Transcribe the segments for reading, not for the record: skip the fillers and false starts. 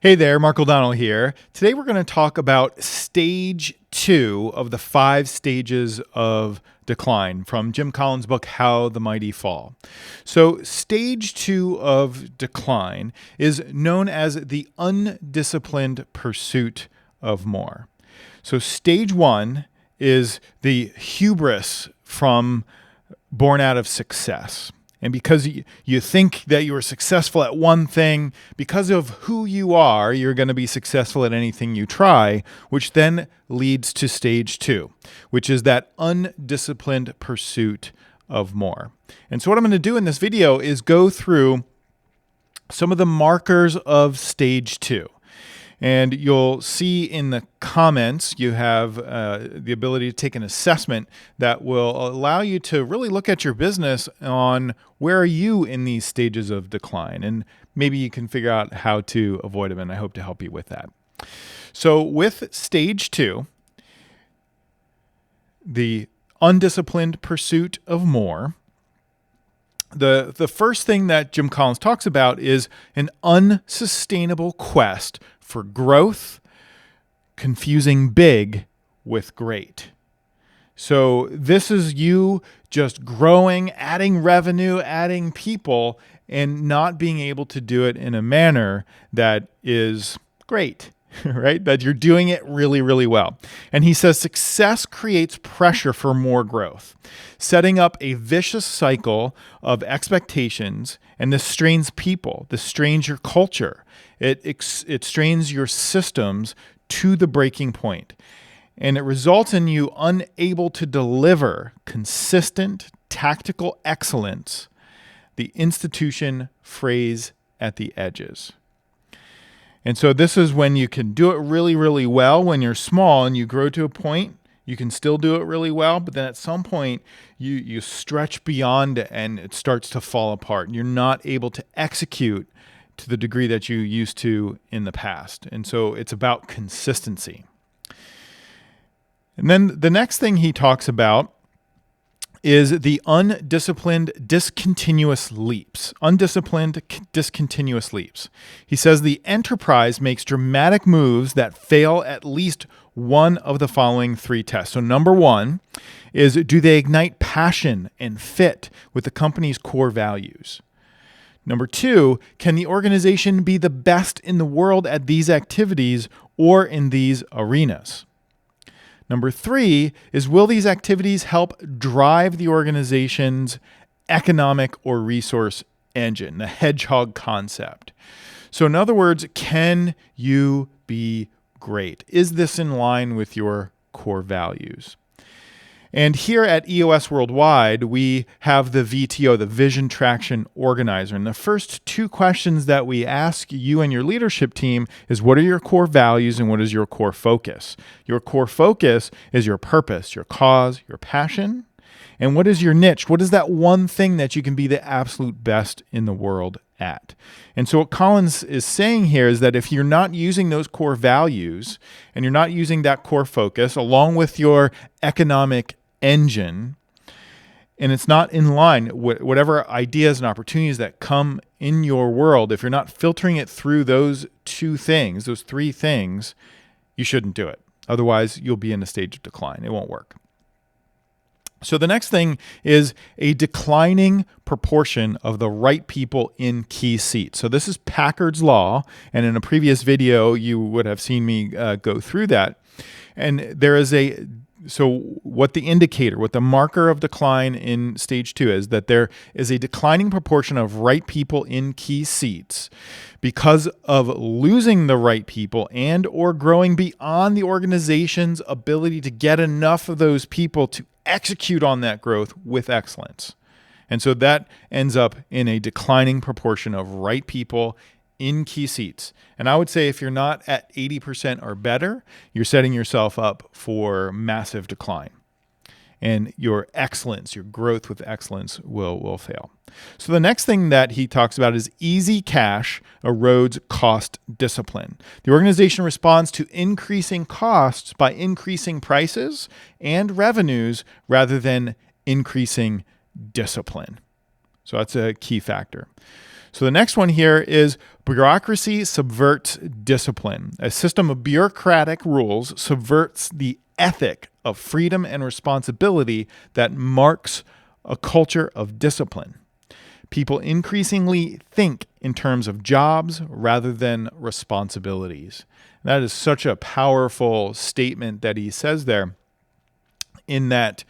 Hey there, Mark O'Donnell here. Today we're going to talk about stage 2 of the 5 stages of decline from Jim Collins' book, How the Mighty Fall. So stage 2 of decline is known as the undisciplined pursuit of more. So stage 1 is the hubris born out of success. And because you think that you are successful at one thing, because of who you are, you're going to be successful at anything you try, which then leads to stage 2, which is that undisciplined pursuit of more. And so what I'm going to do in this video is go through some of the markers of stage 2. And you'll see in the comments, you have the ability to take an assessment that will allow you to really look at your business on where are you in these stages of decline. And maybe you can figure out how to avoid them, and I hope to help you with that. So with stage 2, the undisciplined pursuit of more, the first thing that Jim Collins talks about is an unsustainable quest for growth, confusing big with great. So this is you just growing, adding revenue, adding people, and not being able to do it in a manner that is great, right? That you're doing it really, really well. And he says success creates pressure for more growth, setting up a vicious cycle of expectations, and this strains people, this strains your culture. It strains your systems to the breaking point, and it results in you unable to deliver consistent tactical excellence, the institution phrase at the edges. And so this is when you can do it really, really well when you're small and you grow to a point. You can still do it really well, but then at some point you stretch beyond it and it starts to fall apart. You're not able to execute to the degree that you used to in the past. And so it's about consistency. And then the next thing he talks about is the undisciplined discontinuous leaps. Undisciplined discontinuous leaps. He says the enterprise makes dramatic moves that fail at least one of the following 3 tests. So number 1 is, do they ignite passion and fit with the company's core values? Number 2, can the organization be the best in the world at these activities or in these arenas? Number 3 is, will these activities help drive the organization's economic or resource engine, the hedgehog concept? So in other words, can you be great? Is this in line with your core values? And here at EOS Worldwide, we have the VTO, the Vision Traction Organizer. And the first 2 questions that we ask you and your leadership team is, what are your core values and what is your core focus? Your core focus is your purpose, your cause, your passion. And what is your niche? What is that one thing that you can be the absolute best in the world at? And so what Collins is saying here is that if you're not using those core values and you're not using that core focus along with your economic engine, and it's not in line, whatever ideas and opportunities that come in your world, if you're not filtering it through those 2 things, those 3 things, you shouldn't do it. Otherwise, you'll be in a stage of decline. It won't work. So the next thing is a declining proportion of the right people in key seats. So this is Packard's Law, and in a previous video, you would have seen me go through that. And there is so what the marker of decline in stage 2 is, that there is a declining proportion of right people in key seats because of losing the right people and or growing beyond the organization's ability to get enough of those people to execute on that growth with excellence. And so that ends up in a declining proportion of right people in key seats. And I would say if you're not at 80% or better, you're setting yourself up for massive decline. And your excellence, your growth with excellence will fail. So the next thing that he talks about is easy cash erodes cost discipline. The organization responds to increasing costs by increasing prices and revenues rather than increasing discipline. So that's a key factor. So the next one here is bureaucracy subverts discipline. A system of bureaucratic rules subverts the ethic of freedom and responsibility that marks a culture of discipline. People increasingly think in terms of jobs rather than responsibilities. That is such a powerful statement that he says there, in that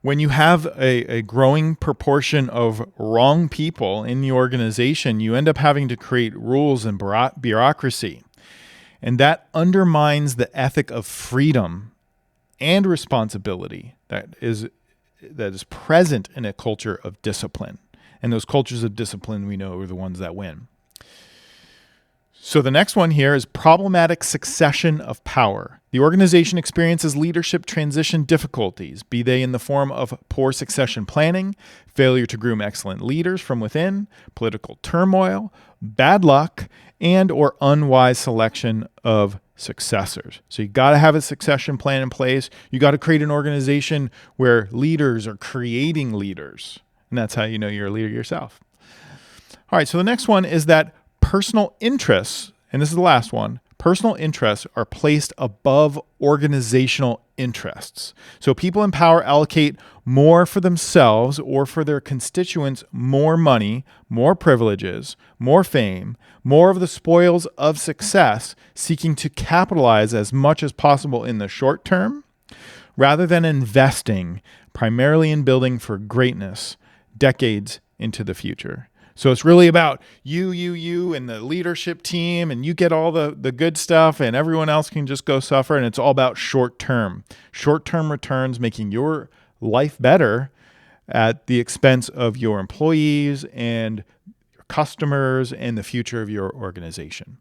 when you have a growing proportion of wrong people in the organization, you end up having to create rules and bureaucracy. And that undermines the ethic of freedom and responsibility that is present in a culture of discipline. And those cultures of discipline, we know, are the ones that win. So the next one here is problematic succession of power. The organization experiences leadership transition difficulties, be they in the form of poor succession planning, failure to groom excellent leaders from within, political turmoil, bad luck, and or unwise selection of successors. So you got to have a succession plan in place. You got to create an organization where leaders are creating leaders. And that's how you know you're a leader yourself. All right, so the next one is that personal interests, and this is the last one, personal interests are placed above organizational interests. So people in power allocate more for themselves or for their constituents more money, more privileges, more fame, more of the spoils of success, seeking to capitalize as much as possible in the short term, rather than investing primarily in building for greatness decades into the future. So it's really about you, and the leadership team, and you get all the good stuff, and everyone else can just go suffer. And it's all about short-term returns, making your life better at the expense of your employees and your customers and the future of your organization.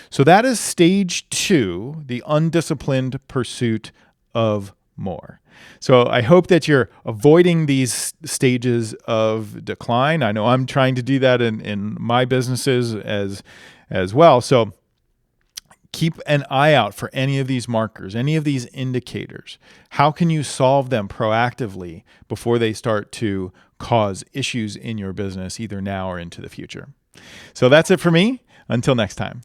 So that is stage 2, the undisciplined pursuit of more. So I hope that you're avoiding these stages of decline. I know I'm trying to do that in my businesses as well. So keep an eye out for any of these markers, any of these indicators. How can you solve them proactively before they start to cause issues in your business, either now or into the future? So that's it for me. Until next time.